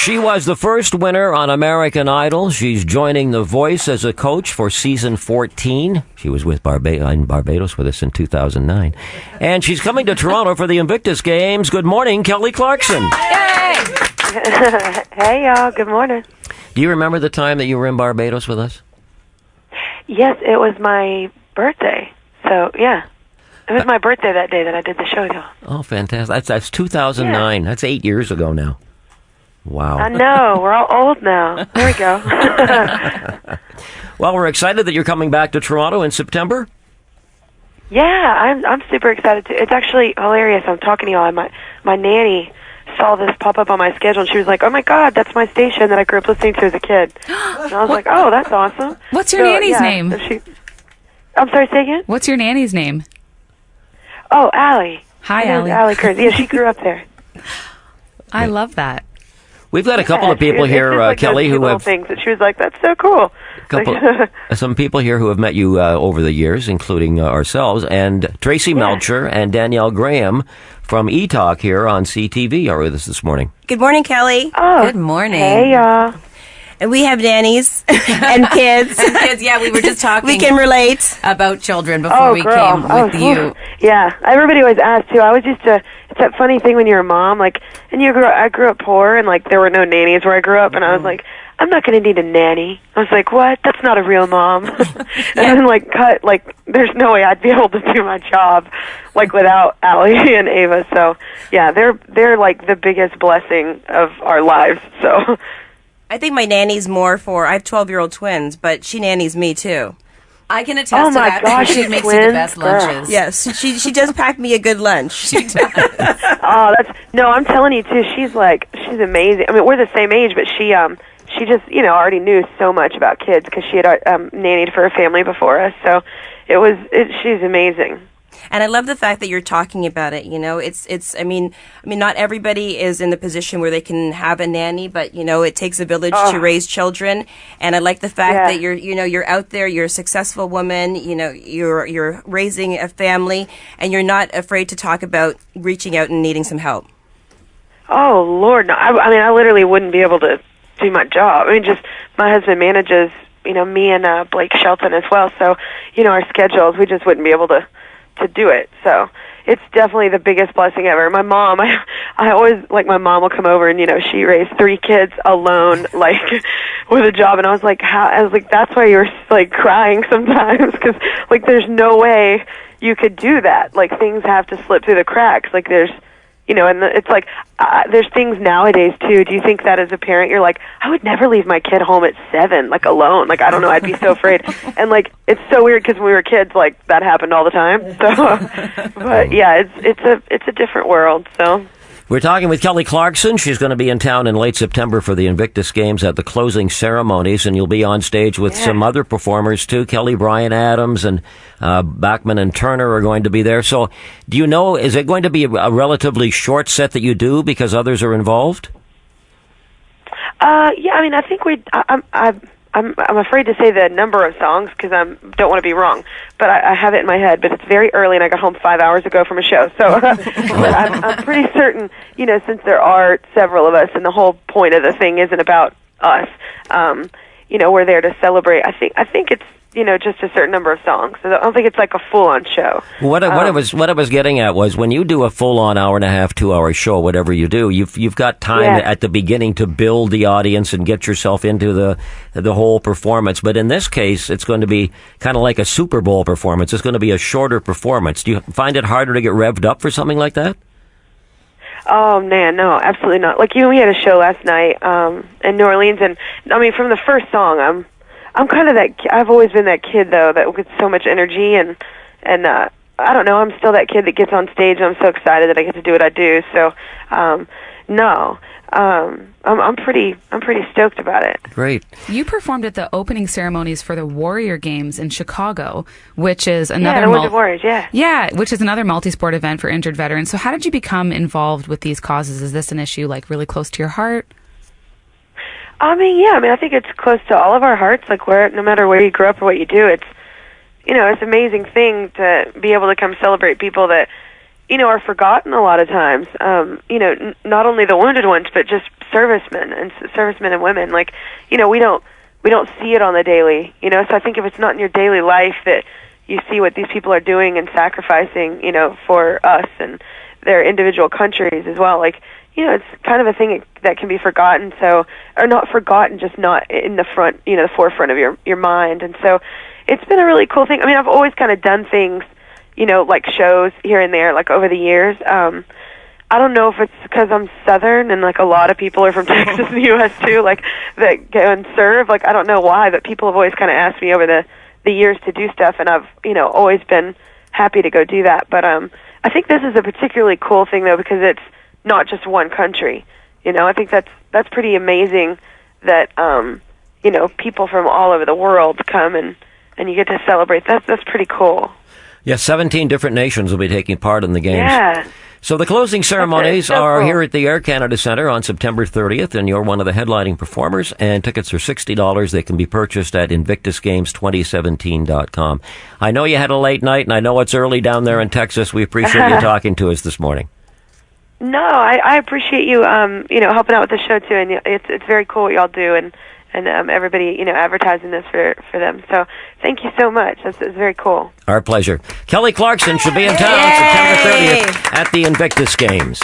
She was the first winner on American Idol. She's joining The Voice as a coach for season 14. She was with in Barbados with us in 2009. And she's coming to Toronto for the Invictus Games. Good morning, Kelly Clarkson. Yay! Hey, y'all. Good morning. Do you remember the time that you were in Barbados with us? Yes, it was my birthday. So, yeah. It was my birthday that day that I did the show, y'all. Oh, fantastic. That's 2009. Yeah. That's 8 years ago now. Wow. I know. We're all old now. There we go. Well, we're excited that you're coming back to Toronto in September. Yeah, I'm super excited too. It's actually hilarious. I'm talking to y'all, and my nanny saw this pop up on my schedule, and she was like, "Oh my God, that's my station that I grew up listening to as a kid." And I was like, "Oh, that's awesome." What's your nanny's name? I'm sorry, say again? What's your nanny's name? Oh, Allie. Hi, Allie. Allie Kearns. Yeah, she grew up there. I love that. We've got a couple of people here, like Kelly, who have things that she was like, "That's so cool." Some people here who have met you over the years, including ourselves, and Tracy Melcher and Danielle Graham from E-Talk here on CTV are with us this morning. Good morning, Kelly. Oh, good morning. Hey, y'all. And we have nannies and kids. Yeah, we were just talking. We can relate about children before we came with you. Yeah, everybody always asks too. I was just it's that funny thing when you're a mom, like, and I grew up poor, and like there were no nannies where I grew up, and I was like, I'm not going to need a nanny. I was like, what? That's not a real mom. And then there's no way I'd be able to do my job like without Allie and Ava. So yeah, they're like the biggest blessing of our lives. So. I think my nanny's more for, I have 12-year-old twins, but she nannies me too. I can attest to that. Gosh, she makes you the best lunches. Yes, she does pack me a good lunch. She does. I'm telling you too, she's amazing. I mean, we're the same age, but she just, already knew so much about kids because she had nannied for a family before us. So she's amazing. And I love the fact that you're talking about it. I mean, not everybody is in the position where they can have a nanny, but it takes a village to raise children. And I like the fact that you're out there, you're a successful woman, you're raising a family, and you're not afraid to talk about reaching out and needing some help. Oh Lord, no! I literally wouldn't be able to do my job. I mean, just my husband manages, me and Blake Shelton as well. So, our schedules, we just wouldn't be able to do it. So it's definitely the biggest blessing ever. My mom, I always, my mom will come over and, she raised 3 kids alone, with a job. And I was like, that's why you're, crying sometimes. Because, there's no way you could do that. Things have to slip through the cracks. There's, and it's there's things nowadays, too. Do you think that as a parent, you're like, I would never leave my kid home at 7, alone. I don't know, I'd be so afraid. And, it's so weird because when we were kids, that happened all the time. So, but, yeah, it's a different world, so. We're talking with Kelly Clarkson. She's going to be in town in late September for the Invictus Games at the closing ceremonies, and you'll be on stage with some other performers, too. Kelly, Bryan Adams, and Bachman and Turner are going to be there. So do you know, is it going to be a relatively short set that you do because others are involved? Yeah, I think I'm afraid to say the number of songs because I don't want to be wrong, but I have it in my head. But it's very early, and I got home 5 hours ago from a show, so but I'm pretty certain. Since there are several of us, and the whole point of the thing isn't about us. We're there to celebrate. I think it's just a certain number of songs. So I don't think it's a full-on show. What I was getting at was when you do a full-on hour and a half, 2 hour show, whatever you do, you've got time at the beginning to build the audience and get yourself into the whole performance. But in this case, it's going to be kind of like a Super Bowl performance. It's going to be a shorter performance. Do you find it harder to get revved up for something like that? Oh man, no, absolutely not. We had a show last night in New Orleans, and from the first song, I'm kind of I've always been that kid though that gets so much energy and I don't know, I'm still that kid that gets on stage and I'm so excited that I get to do what I do. So I'm pretty stoked about it. Great. You performed at the opening ceremonies for the Warrior Games in Chicago, which is another which is another multi-sport event for injured veterans. So how did you become involved with these causes? Is this an issue really close to your heart? I think it's close to all of our hearts. No matter where you grew up or what you do, it's, it's an amazing thing to be able to come celebrate people that, are forgotten a lot of times. Not only the wounded ones, but just servicemen and women. Like, we don't see it on the daily. So I think if it's not in your daily life that you see what these people are doing and sacrificing, for us and their individual countries as well. Like, it's kind of a thing that can be forgotten. So, or not forgotten, just not in the front, the forefront of your mind. And so, it's been a really cool thing. I mean, I've always kind of done things, like shows here and there, like over the years. I don't know if it's because I'm Southern and like a lot of people are from Texas and the U.S. too, like that go and serve. Like, I don't know why, but people have always kind of asked me over the years to do stuff, and I've always been happy to go do that. But I think this is a particularly cool thing though, because it's not just one country. I think that's pretty amazing that people from all over the world come and you get to celebrate. That's pretty cool. Yes, 17 different nations will be taking part in the games. Yeah. So the closing ceremonies are cool. here at the Air Canada Centre on September 30th, and you're one of the headlining performers, and tickets are $60. They can be purchased at InvictusGames2017.com. I know you had a late night, and I know it's early down there in Texas. We appreciate you talking to us this morning. No, I appreciate you, helping out with the show, too, and it's very cool what y'all do, and everybody, advertising this for them. So thank you so much. It's very cool. Our pleasure. Kelly Clarkson should be in town September 30th at the Invictus Games.